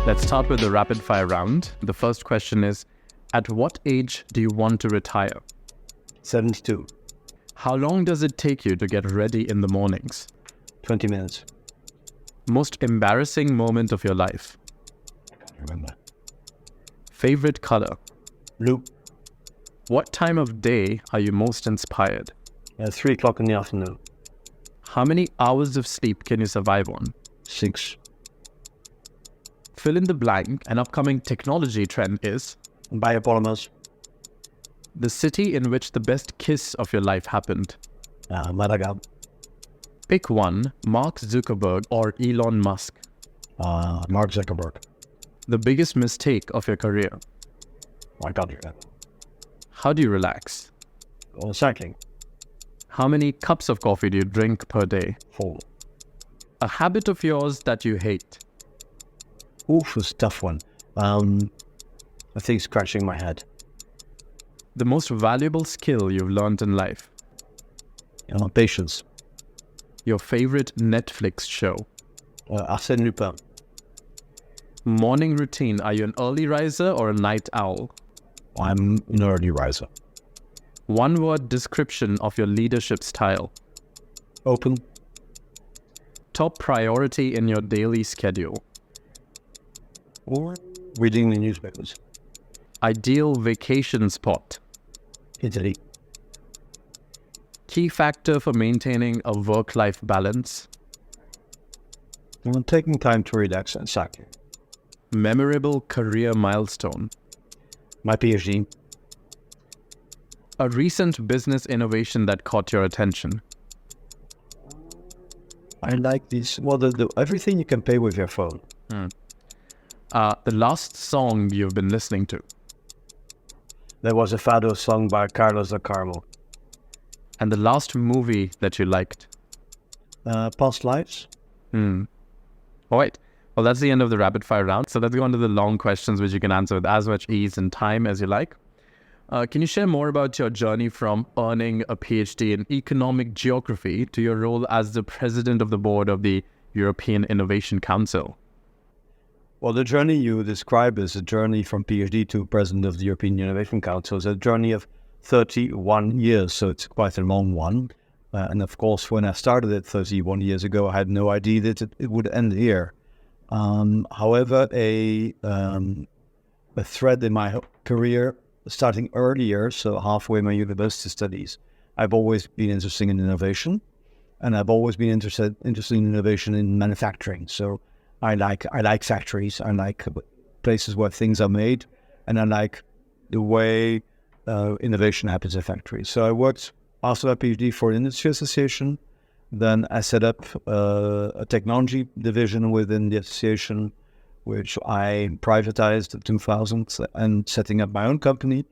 Let's start with the rapid fire round. The first question is, at what age do you want to retire? 72. How long does it take you to get ready in the mornings? 20 minutes. Most embarrassing moment of your life? I can't remember. Favorite color? Blue. What time of day are you most inspired? 3 o'clock in the afternoon. How many hours of sleep can you survive on? 6. Fill in the blank. An upcoming technology trend is Biopolymers. the city in which the best kiss of your life happened. Malaga. Pick one, Mark Zuckerberg or Elon Musk. Mark Zuckerberg. The biggest mistake of your career. I can't remember. How do you relax? Cycling. How many cups of coffee do you drink per day? 4. A habit of yours that you hate. Oof, it's a tough one. I think scratching my head. The most valuable skill you've learned in life. Patience. Your favorite Netflix show. Arsène Lupin. Morning routine. Are you an early riser or a night owl? I'm an early riser. One word description of your leadership style. Open. Top priority in your daily schedule. Or reading the newspapers. Ideal vacation spot. Italy. Key factor for maintaining a work-life balance. Taking time to relax and cycling. Memorable career milestone. My PhD. A recent business innovation that caught your attention. I like this. Well, everything you can pay with your phone. The last song you've been listening to. There was a Fado song by Carlos del Carmo. And the last movie that you liked. Past Lives. All right. Well, that's the end of the rapid fire round. So let's go on to the long questions, which you can answer with as much ease and time as you like. Can you share more about your journey from earning a PhD in economic geography to your role as the president of the board of the European Innovation Council? Well, the journey you describe is a journey from PhD to president of the European Innovation Council. It's a journey of 31 years, so it's quite a long one. And of course, when I started it 31 years ago, I had no idea that it would end here. However, a thread in my career, starting earlier, so halfway my university studies, I've always been interested in innovation, and I've always been interested in innovation in manufacturing. So I like factories, I like places where things are made, and I like the way innovation happens in factories. So I worked after my PhD for an industry association. Then I set up a technology division within the association, which I privatized in 2000, and setting up my own company,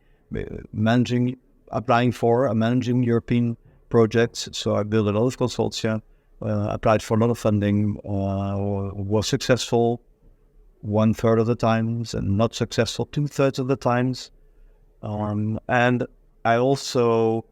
applying for and managing European projects. So I built a lot of consortia, applied for a lot of funding, was successful 1/3 of the times, and not successful 2/3 of the times. And I also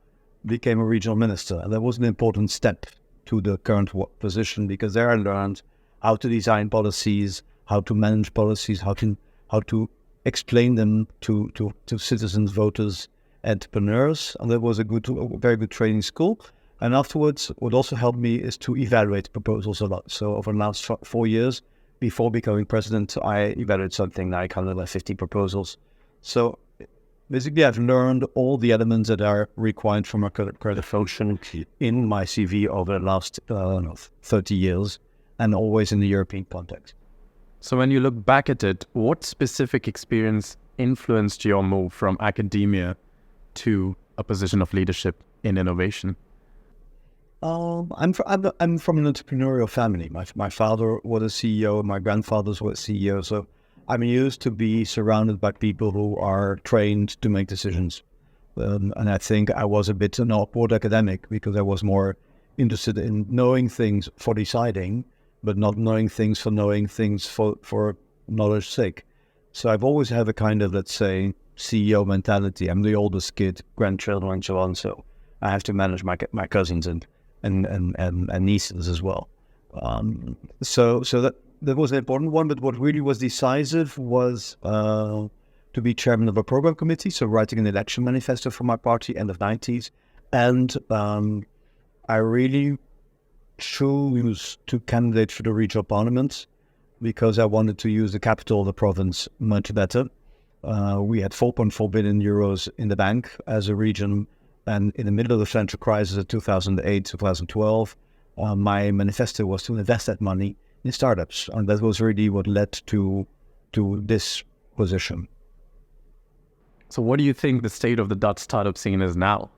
became a regional minister, and that was an important step to the current position, because there I learned how to design policies, how to manage policies, how to explain them to citizens, voters, entrepreneurs, and that was a very good training school. And afterwards, what also helped me is to evaluate proposals a lot. So over the last 4 years, before becoming president, I evaluated something like 150 proposals. So basically, I've learned all the elements that are required from a credit function in my CV over the last 30 years, and always in the European context. So when you look back at it, what specific experience influenced your move from academia to a position of leadership in innovation? I'm from an entrepreneurial family. My father was a CEO, and my grandfathers were CEO. So I'm used to be surrounded by people who are trained to make decisions. And I think I was a bit an awkward academic, because I was more interested in knowing things for deciding, but not knowing things for knowing things for knowledge's sake. So I've always had a kind of, let's say, CEO mentality. I'm the oldest kid, grandchildren, and so on. So I have to manage my cousins and nieces as well. So that was an important one. But what really was decisive was to be chairman of a program committee. So writing an election manifesto for my party, end of 90s, and I really chose to candidate for the regional parliament because I wanted to use the capital of the province much better. We had 4.4 billion euros in the bank as a region, and in the middle of the financial crisis of 2008, 2012, my manifesto was to invest that money in startups, and that was really what led to this position. So what do you think the state of the Dutch startup scene is now?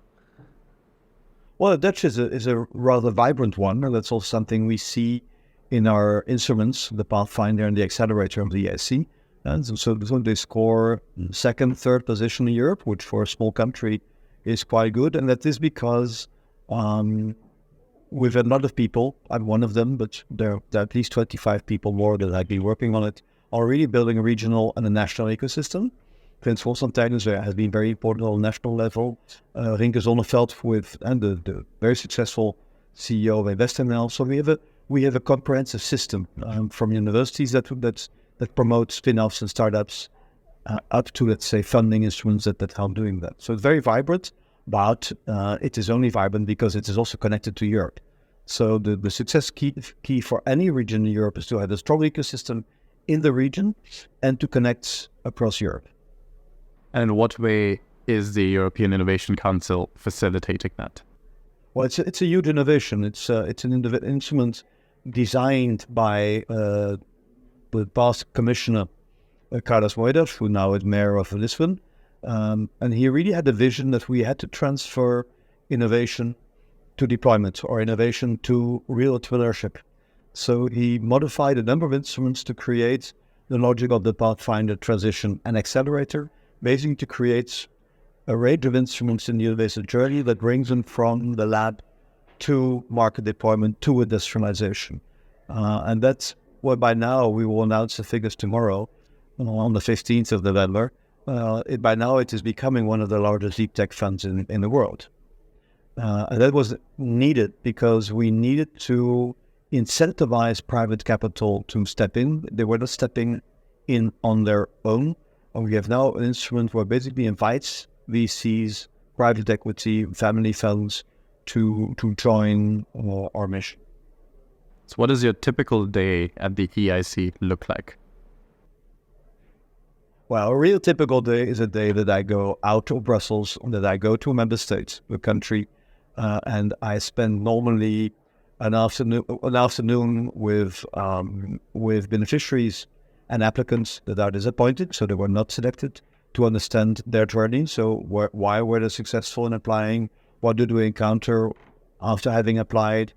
Well, the Dutch is a rather vibrant one, and that's also something we see in our instruments, the Pathfinder and the Accelerator of the EIC. And so they score second, third position in Europe, which for a small country is quite good. And that is because we've had a lot of people, I'm one of them, but there are at least 25 people more that have been working on it, are really building a regional and a national ecosystem. Vince Volsantijnus has been very important on a national level. Rinke Zonneveld and the very successful CEO of InvestNL. So we have a comprehensive system from universities that promote spin-offs and startups up to, let's say, funding instruments that help doing that. So it's very vibrant, but it is only vibrant because it is also connected to Europe. So the success key for any region in Europe is to have a strong ecosystem in the region and to connect across Europe. And in what way is the European Innovation Council facilitating that? Well, it's a huge innovation. It's an instrument designed by the past commissioner, Carlos Moedas, who now is mayor of Lisbon. And he really had a vision that we had to transfer innovation to deployment or innovation to real entrepreneurship. So he modified a number of instruments to create the logic of the Pathfinder Transition and Accelerator, basically to create a range of instruments in the innovation journey that brings them from the lab to market deployment to industrialization. And that's why by now we will announce the figures tomorrow on the 15th of November. By now it is becoming one of the largest deep tech funds in the world. And that was needed because we needed to incentivize private capital to step in. They were not stepping in on their own. And we have now an instrument where basically invites VCs, private equity, family funds to join our mission. So what does your typical day at the EIC look like? Well, a real typical day is a day that I go out of Brussels, that I go to a member state, a country, and I spend normally an afternoon with beneficiaries and applicants that are disappointed, so they were not selected, to understand their journey. So why were they successful in applying? What did we encounter after having applied?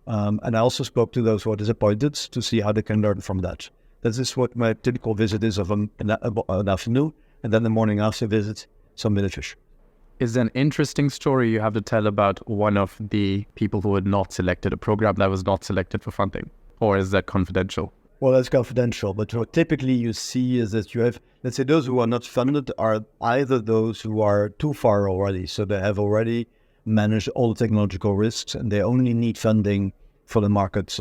And I also spoke to those who are disappointed to see how they can learn from that. This is what my typical visit is of an afternoon, and then the morning after visit, some beneficiaries. Is there an interesting story you have to tell about one of the people who had not selected, a program that was not selected for funding? Or is that confidential? Well, that's confidential, but what typically you see is that you have, let's say, those who are not funded are either those who are too far already, so they have already managed all the technological risks and they only need funding for the market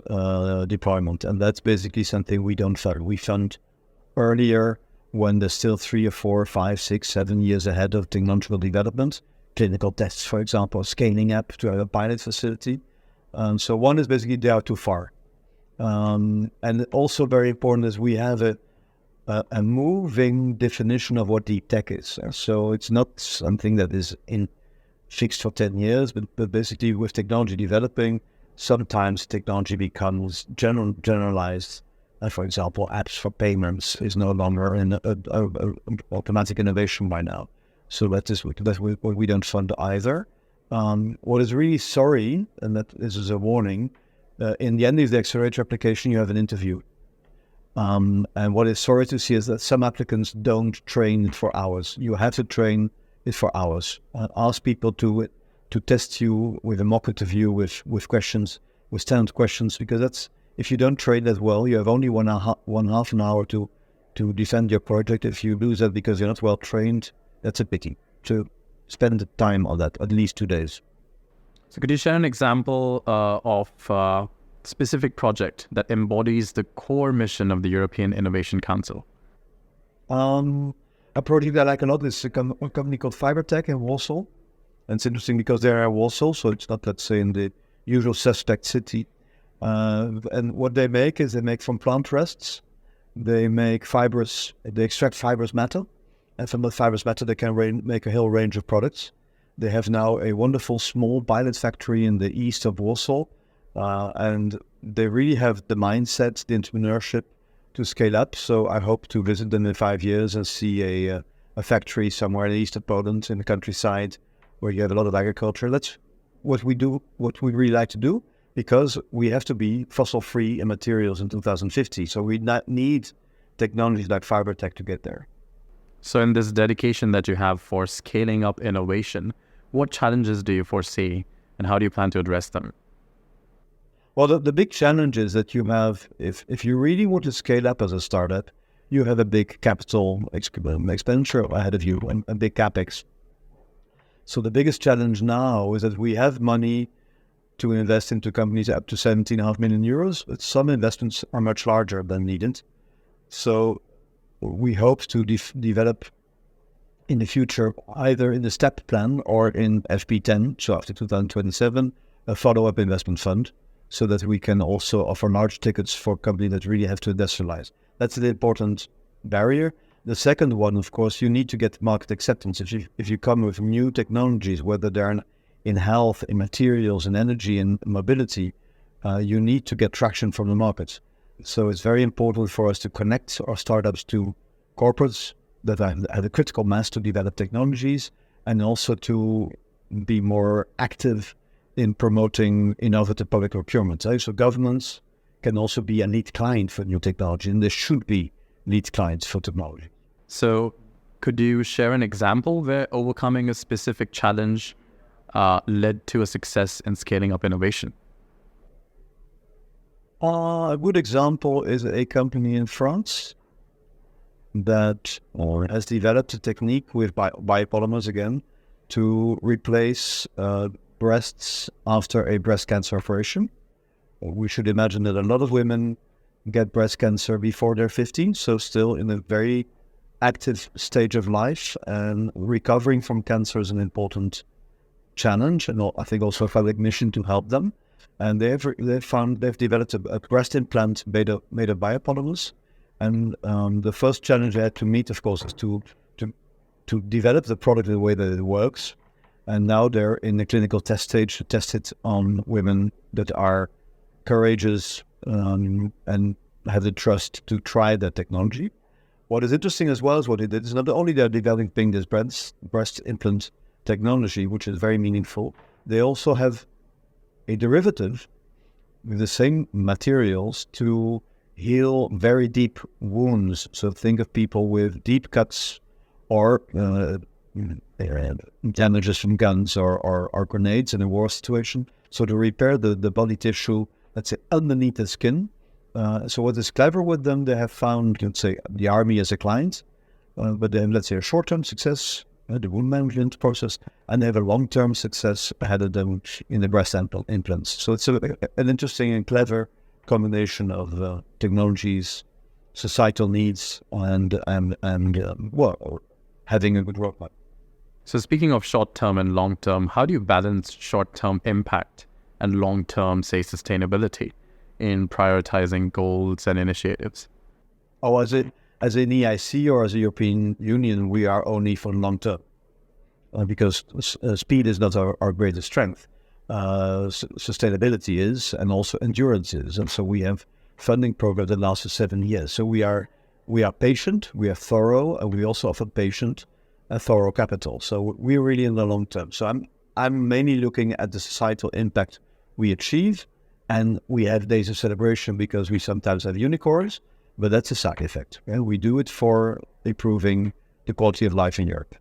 deployment. And that's basically something we don't fund. We fund earlier when they're still 3 or 4, 5, 6, 7 years ahead of technological development, clinical tests, for example, scaling up to have a pilot facility. So one is basically they are too far. And also very important is we have a moving definition of what deep tech is. So it's not something that is fixed for 10 years, but basically with technology developing, sometimes technology becomes generalized. For example, apps for payments is no longer an automatic innovation by now. So that's what we don't fund either. What is really sorry, and that this is a warning, in the end of the accelerator application, you have an interview. And what is sorry to see is that some applicants don't train it for hours. You have to train it for hours. Ask people to test you with a mock interview with questions, with standard questions, because that's, if you don't train that well, you have only one half an hour to defend your project. If you lose that because you're not well trained, that's a pity to spend the time on that, at least 2 days. So could you share an example of a specific project that embodies the core mission of the European Innovation Council? A project that I like a lot is a company called Fibertech in Warsaw. And it's interesting because they're in Warsaw, so it's not, let's say, in the usual suspect city. And what they make is they make from plant rests, they make fibers, they extract fibrous matter. And from the fibrous matter, they can make a whole range of products. They have now a wonderful small pilot factory in the east of Warsaw. And they really have the mindset, the entrepreneurship to scale up. So I hope to visit them in 5 years and see a factory somewhere in the east of Poland, in the countryside, where you have a lot of agriculture. That's what we do, what we really like to do, because we have to be fossil-free in materials in 2050. So we need technologies like Fibertech to get there. So in this dedication that you have for scaling up innovation, what challenges do you foresee and how do you plan to address them? Well, the big challenge is that you have, if you really want to scale up as a startup, you have a big capital expenditure ahead of you, and a big capex. So the biggest challenge now is that we have money to invest into companies up to 17.5 million euros, but some investments are much larger than needed. So we hope to develop in the future, either in the STEP plan or in FP10, so after 2027, a follow-up investment fund, so that we can also offer large tickets for companies that really have to industrialize. That's an important barrier. The second one, of course, you need to get market acceptance. If you come with new technologies, whether they're in health, in materials, in energy, in mobility, you need to get traction from the market. So it's very important for us to connect our startups to corporates that have a critical mass to develop technologies, and also to be more active in promoting innovative public procurement. So governments can also be a lead client for new technology, and there should be lead clients for technology. So could you share an example where overcoming a specific challenge led to a success in scaling up innovation? A good example is a company in France that has developed a technique with biopolymers again to replace breasts after a breast cancer operation. We should imagine that a lot of women get breast cancer before they're 15, so still in a very active stage of life, and recovering from cancer is an important challenge, and I think also a public mission to help them. And they've developed a breast implant made of biopolymers. And the first challenge they had to meet, of course, is to develop the product in a way that it works. And now they're in the clinical test stage to test it on women that are courageous and have the trust to try that technology. What is interesting as well is what they did is not only they're developing this breast implant technology, which is very meaningful, they also have a derivative with the same materials to heal very deep wounds. So think of people with deep cuts or damages from guns or grenades in a war situation. So to repair the body tissue, let's say, underneath the skin. So what is clever with them, they have found, let's say, the army as a client, but they have, let's say, a short-term success, the wound management process, and they have a long-term success ahead of them in the breast implants. So it's an interesting and clever combination of technologies, societal needs, and having a good roadmap. So speaking of short-term and long-term, how do you balance short-term impact and long-term, say, sustainability in prioritizing goals and initiatives? Oh, as an EIC or as a European Union, we are only for long-term because speed is not our greatest strength. Sustainability is, and also endurance is. And so we have funding programs that last for 7 years. So we are patient, we are thorough, and we also offer patient and thorough capital. So we're really in the long term. So I'm mainly looking at the societal impact we achieve, and we have days of celebration because we sometimes have unicorns, but that's a side effect. Yeah? We do it for improving the quality of life in Europe.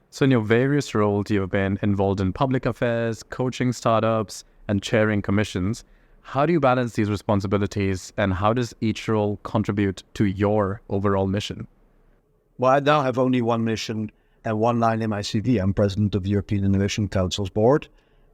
So in your various roles, you've been involved in public affairs, coaching startups, and chairing commissions. How do you balance these responsibilities, and how does each role contribute to your overall mission? Well, I now have only one mission and one line in my CV. I'm president of the European Innovation Council's board,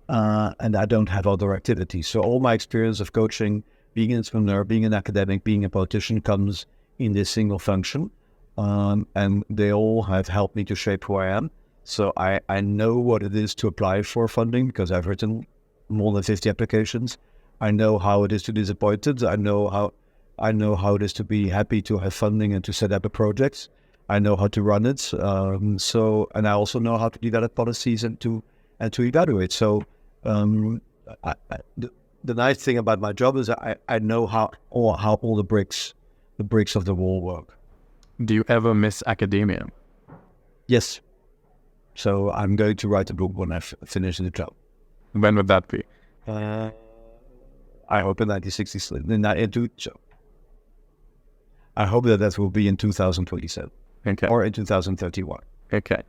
and I don't have other activities. So all my experience of coaching, being an entrepreneur, being an academic, being a politician comes in this single function. And they all have helped me to shape who I am. So I know what it is to apply for funding because I've written more than 50 applications. I know how it is to be disappointed. I know how it is to be happy to have funding and to set up a project. I know how to run it. And I also know how to develop policies and to evaluate. So the nice thing about my job is I know how all the bricks of the wall work. Do you ever miss academia? Yes. So I'm going to write a book when I finish the job. When would that be? I hope in 1960s. I hope that will be in 2027. Okay. Or in 2031. Okay.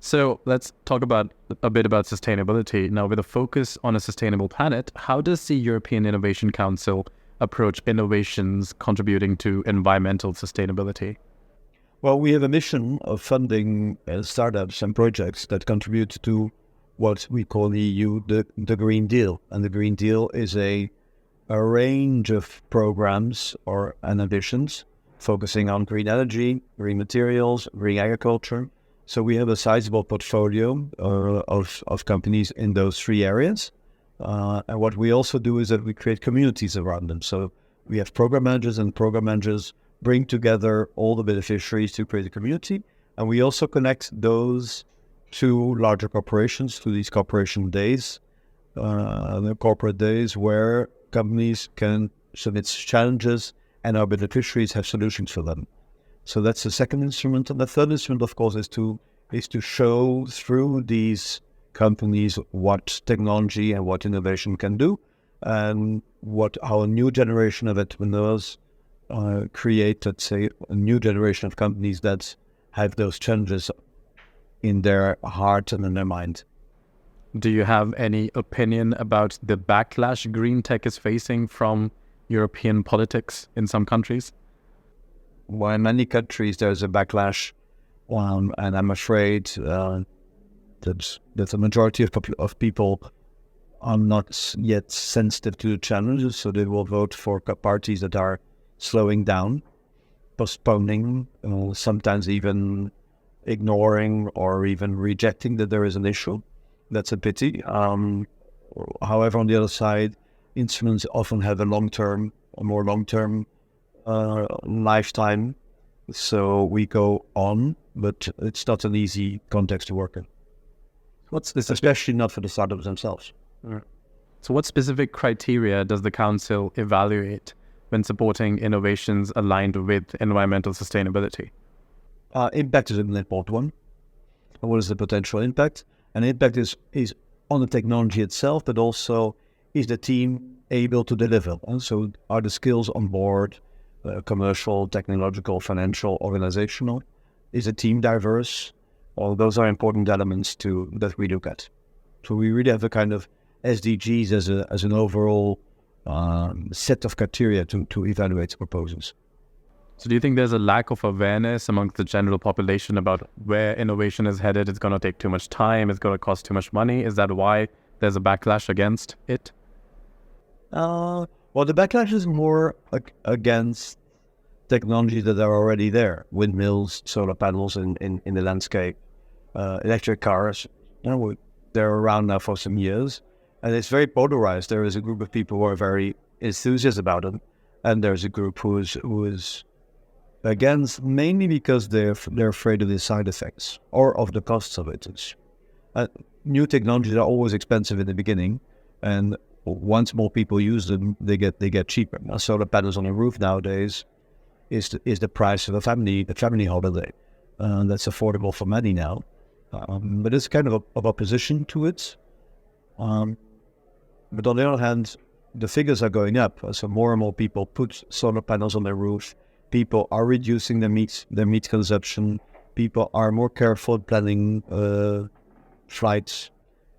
So let's talk a bit about sustainability. Now, with a focus on a sustainable planet, how does the European Innovation Council approach innovations contributing to environmental sustainability? Well, we have a mission of funding startups and projects that contribute to what we call the EU the Green Deal. And the Green Deal is a range of programs and ambitions focusing on green energy, green materials, green agriculture. So we have a sizable portfolio of companies in those three areas. And what we also do is that we create communities around them. So we have program managers, and program managers bring together all the beneficiaries to create a community. And we also connect those to larger corporations, to these corporation days, the corporate days where companies can submit challenges and our beneficiaries have solutions for them. So that's the second instrument. And the third instrument, of course, is to show through these companies what technology and what innovation can do, and how a new generation of entrepreneurs create, let's say, a new generation of companies that have those challenges in their heart and in their mind. Do you have any opinion about the backlash green tech is facing from European politics in some countries? Well, in many countries there's a backlash, and I'm afraid that the majority of people are not yet sensitive to the challenges, so they will vote for parties that are slowing down, postponing, sometimes even ignoring or even rejecting that there is an issue. That's a pity. However, on the other side, instruments often have a more long-term lifetime. So we go on, but it's not an easy context to work in. Especially not for the startups themselves. So what specific criteria does the Council evaluate when supporting innovations aligned with environmental sustainability? Impact is an important one. What is the potential impact? And impact is on the technology itself, but also is the team able to deliver? And so are the skills on board, commercial, technological, financial, organizational? Is the team diverse? All those are important elements that we look at. So we really have a kind of SDGs as an overall set of criteria to evaluate proposals. So do you think there's a lack of awareness amongst the general population about where innovation is headed? It's going to take too much time. It's going to cost too much money. Is that why there's a backlash against it? Well, the backlash is more against technologies that are already there. Windmills, solar panels in the landscape, electric cars. They're around now for some years. And it's very polarized. There is a group of people who are very enthusiastic about it. And there's a group who is against, mainly because they're afraid of the side effects or of the costs of it. New technologies are always expensive in the beginning, and once more people use them, they get cheaper. Now, solar panels on a roof nowadays is the price of a family holiday. That's affordable for many now, but it's kind of opposition to it. But on the other hand, the figures are going up. So more and more people put solar panels on their roof. People are reducing their meat consumption. People are more careful planning flights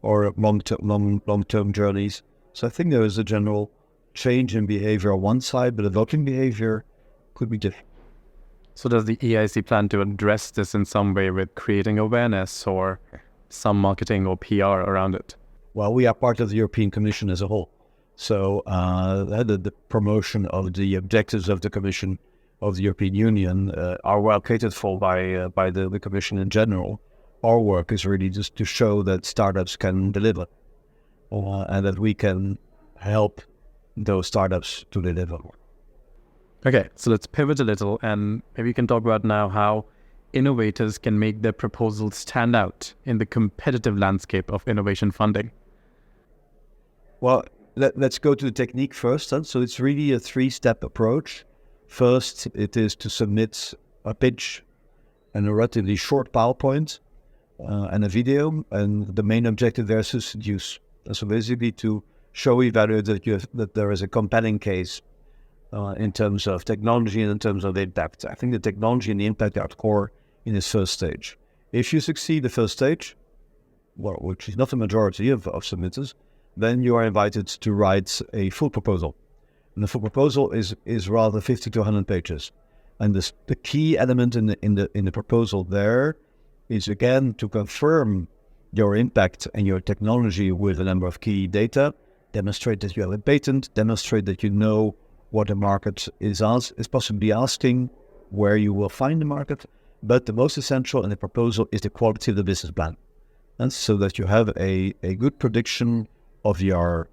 or long-term journeys. So I think there is a general change in behavior on one side, but the voting behavior could be different. So does the EIC plan to address this in some way with creating awareness or some marketing or PR around it? Well, we are part of the European Commission as a whole. So the promotion of the objectives of the Commission of the European Union are well catered for by the Commission in general. Our work is really just to show that startups can deliver and that we can help those startups to deliver. Okay, so let's pivot a little and maybe you can talk about now how innovators can make their proposals stand out in the competitive landscape of innovation funding. Well, let's go to the technique first. So it's really a 3-step approach. First, it is to submit a pitch and a relatively short PowerPoint and a video. And the main objective there is to seduce. So basically to show evaluators that there is a compelling case in terms of technology and in terms of impact. I think the technology and the impact are core in this first stage. If you succeed the first stage, well, which is not the majority of submitters, then you are invited to write a full proposal. And the full proposal is rather 50 to 100 pages. And the key element in the proposal there is, again, to confirm your impact and your technology with a number of key data, demonstrate that you have a patent, demonstrate that you know what the market is possibly asking, where you will find the market. But the most essential in the proposal is the quality of the business plan. And so that you have a good prediction of your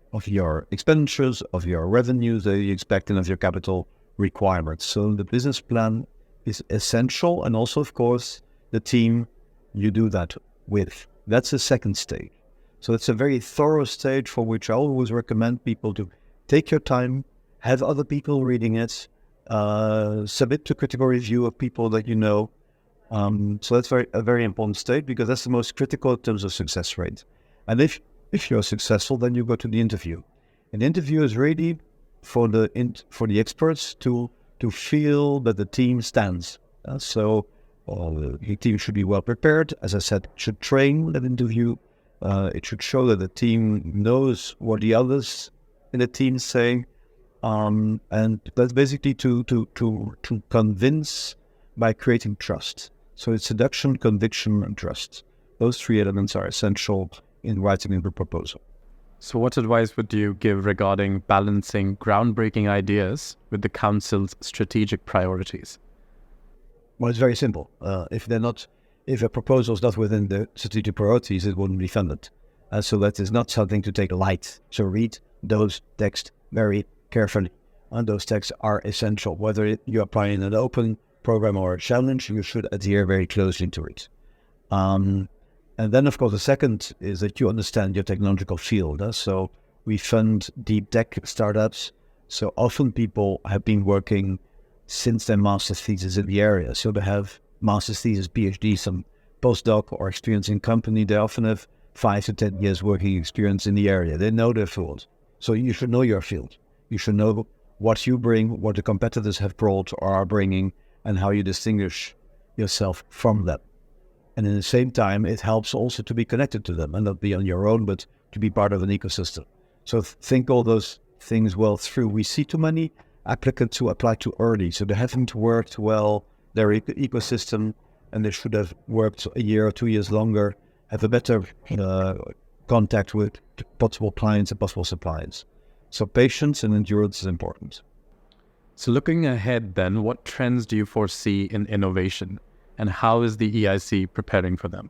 expenditures, of your revenues that you expect, and of your capital requirements. So the business plan is essential, and also, of course, the team you do that with. That's the second stage. So it's a very thorough stage for which I always recommend people to take your time, have other people reading it, submit to critical review of people that you know. So that's a very important stage, because that's the most critical in terms of success rate. And if you're successful, then you go to the interview. An interview is really for the experts to feel that the team stands. So the team should be well prepared. As I said, it should train that interview. It should show that the team knows what the others in the team say. And that's basically to convince by creating trust. So it's seduction, conviction, and trust. Those 3 elements are essential in writing a proposal. So what advice would you give regarding balancing groundbreaking ideas with the council's strategic priorities? Well, it's very simple. If a proposal is not within the strategic priorities, it wouldn't be funded. So that is not something to take light. So read those texts very carefully. And those texts are essential. Whether you apply in an open program or a challenge, you should adhere very closely to it. And then, of course, the second is that you understand your technological field. So we fund deep tech startups. So often people have been working since their master's thesis in the area. So they have master's thesis, PhD, some postdoc or experience in company. They often have 5 to 10 years working experience in the area. They know their field. So you should know your field. You should know what you bring, what the competitors have brought or are bringing, and how you distinguish yourself from them. And at the same time, it helps also to be connected to them and not be on your own, but to be part of an ecosystem. So think all those things well through. We see too many applicants who apply too early. So they haven't worked well their ecosystem, and they should have worked a year or 2 years longer, have a better contact with possible clients and possible suppliers. So patience and endurance is important. So looking ahead then, what trends do you foresee in innovation? And how is the EIC preparing for them?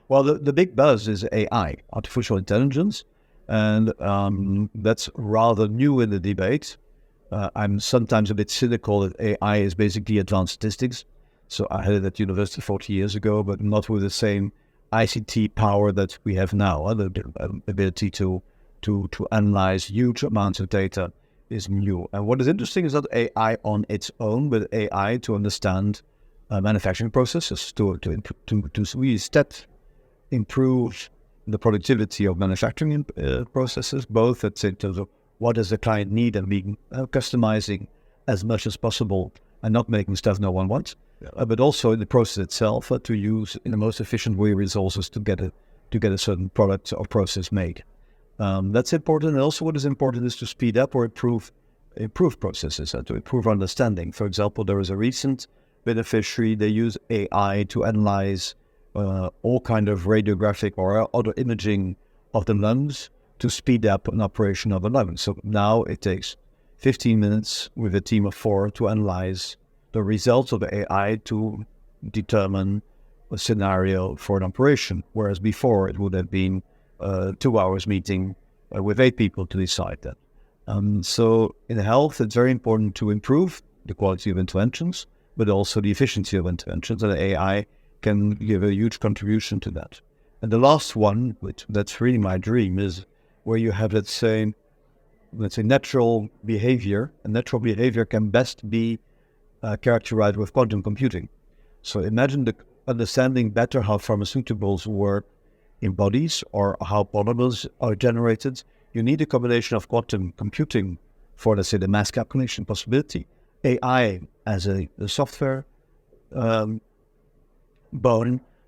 Well, the big buzz is AI, artificial intelligence, and that's rather new in the debate. I'm sometimes a bit cynical that AI is basically advanced statistics. So I had it at university 40 years ago, but not with the same ICT power that we have now. The ability to analyze huge amounts of data is new. And what is interesting is not AI on its own, but AI to understand manufacturing processes, to really improve the productivity of manufacturing processes, both in terms of what does the client need and being customizing as much as possible and not making stuff no one wants, but also in the process itself to use in the most efficient way resources to get a certain product or process made. That's important. And also what is important is to speed up or improve processes and to improve understanding. For example, there was a recent beneficiary. They use AI to analyze all kind of radiographic or other imaging of the lungs to speed up an operation of a lung. So now it takes 15 minutes with a team of 4 to analyze the results of the AI to determine a scenario for an operation, whereas before it would have been 2 hours meeting with 8 people to decide that. So in health, it's very important to improve the quality of interventions, but also the efficiency of interventions, and AI can give a huge contribution to that. And the last one, which that's really my dream, is where you have, let's say natural behavior. And natural behavior can best be characterized with quantum computing. So imagine understanding better how pharmaceuticals work in bodies or how polymers are generated. You need a combination of quantum computing for, let's say, the mass calculation possibility, AI as a software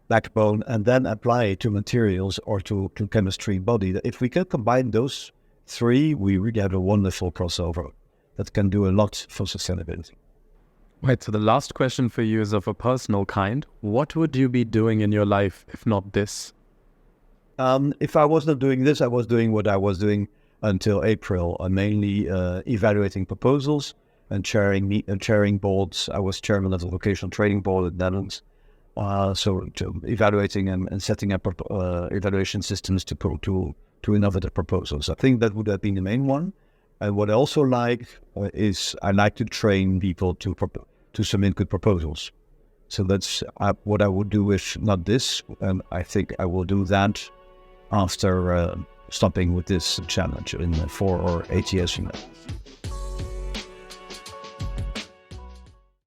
backbone, and then apply it to materials or to chemistry body. If we can combine those 3, we really have a wonderful crossover that can do a lot for sustainability. Right, so the last question for you is of a personal kind. What would you be doing in your life if not this? If I was not doing this, I was doing what I was doing until April, mainly evaluating proposals and chairing boards. I was chairman of the vocational training board in the Netherlands. So evaluating and setting up evaluation systems to innovative proposals. I think that would have been the main one. And what I also like is I like to train people to submit good proposals. So that's what I would do if not this. And I think I will do that after stopping with this challenge in 4 or 8 years from now.